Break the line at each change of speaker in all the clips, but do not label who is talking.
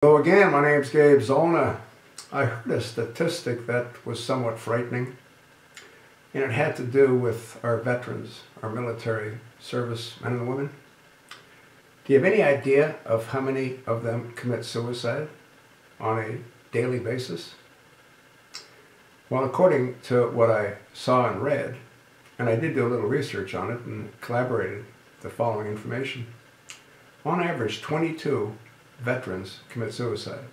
So again, my name's Gabe Zollner. I heard a statistic that was somewhat frightening, and it had to do with our veterans, our military service men and women. Do you have any idea of how many of them commit suicide on a daily basis? Well, according to what I saw and read, and I did do a little research on it and collaborated the following information. On average, 22 veterans commit suicide.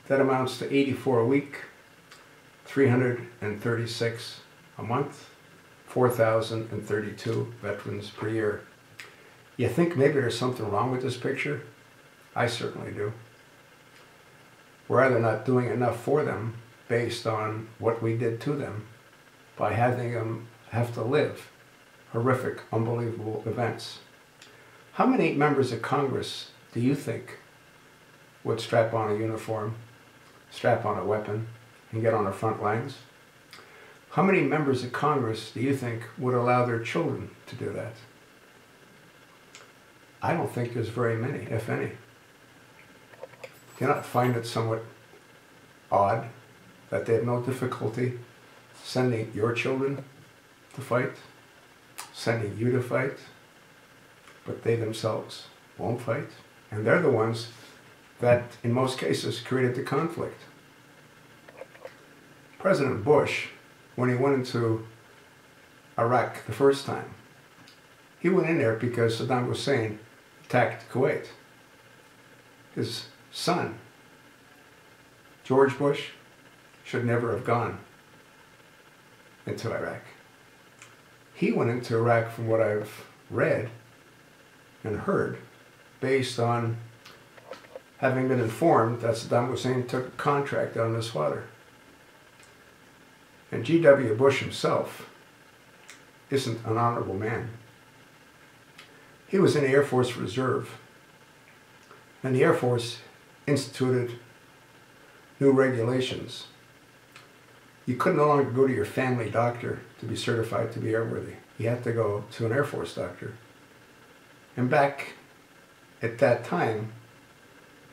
That amounts to 84 a week, 336 a month, 4,032 veterans per year. You think maybe there's something wrong with this picture? I certainly do. We're either not doing enough for them based on what we did to them by having them have to live horrific, unbelievable events. How many members of Congress do you think would strap on a uniform, strap on a weapon, and get on the front lines? How many members of Congress do you think would allow their children to do that? I don't think there's very many, if any. Do you not find it somewhat odd that they have no difficulty sending your children to fight, sending you to fight, but they themselves won't fight? And they're the ones that, in most cases, created the conflict. President Bush, when he went into Iraq the first time, he went in there because Saddam Hussein attacked Kuwait. His son, George Bush, should never have gone into Iraq. He went into Iraq, from what I've read and heard, based on having been informed that Saddam Hussein took a contract on his father. And G.W. Bush himself isn't an honorable man. He was in the Air Force Reserve, and the Air Force instituted new regulations. You could no longer go to your family doctor to be certified to be airworthy. You had to go to an Air Force doctor. And back at that time,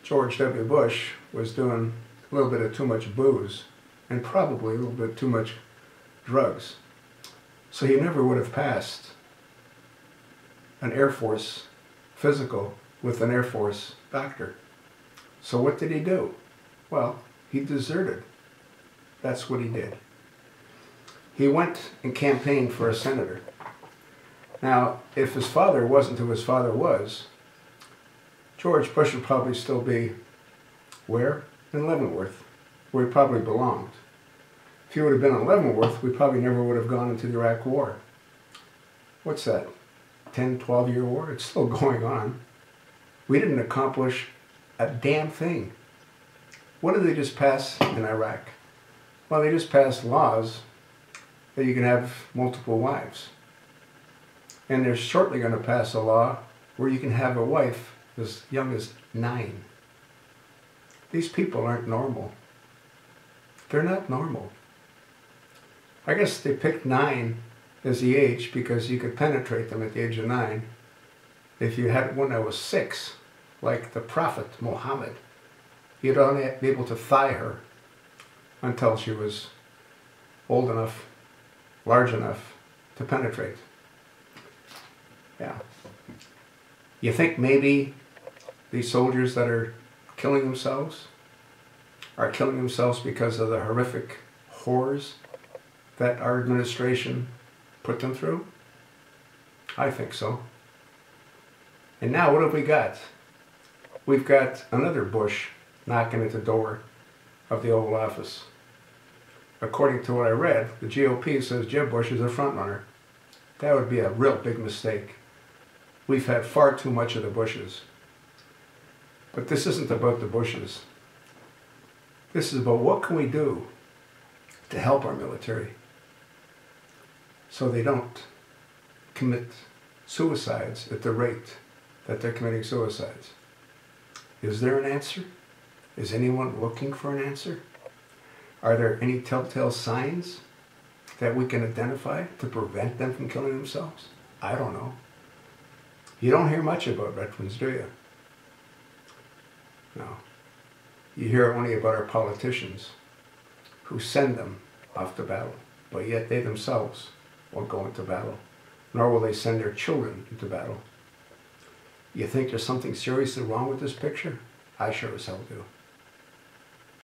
George W. Bush was doing a little bit of too much booze and probably a little bit too much drugs. So he never would have passed an Air Force physical with an Air Force doctor. So what did he do? Well, he deserted. That's what he did. He went and campaigned for a senator. Now, if his father wasn't who his father was, George Bush would probably still be where? In Leavenworth, where he probably belonged. If he would have been in Leavenworth, we probably never would have gone into the Iraq War. What's that? 10, 12-year war? It's still going on. We didn't accomplish a damn thing. What did they just pass in Iraq? Well, they just passed laws that you can have multiple wives. And they're shortly going to pass a law where you can have a wife as young as 9. These people aren't normal. They're not normal. I guess they picked 9 as the age because you could penetrate them at the age of 9. If you had one that was 6, like the Prophet Muhammad, you'd only be able to thigh her until she was old enough, large enough to penetrate. Yeah. You think maybe these soldiers that are killing themselves are killing themselves because of the horrific horrors that our administration put them through? I think so. And now what have we got? We've got another Bush knocking at the door of the Oval Office. According to what I read, the GOP says Jeb Bush is a front runner. That would be a real big mistake. We've had far too much of the Bushes. But this isn't about the Bushes. This is about what can we do to help our military so they don't commit suicides at the rate that they're committing suicides. Is there an answer? Is anyone looking for an answer? Are there any telltale signs that we can identify to prevent them from killing themselves? I don't know. You don't hear much about veterans, do you? No. You hear only about our politicians who send them off to battle, but yet they themselves won't go into battle, nor will they send their children into battle. You think there's something seriously wrong with this picture? I sure as hell do.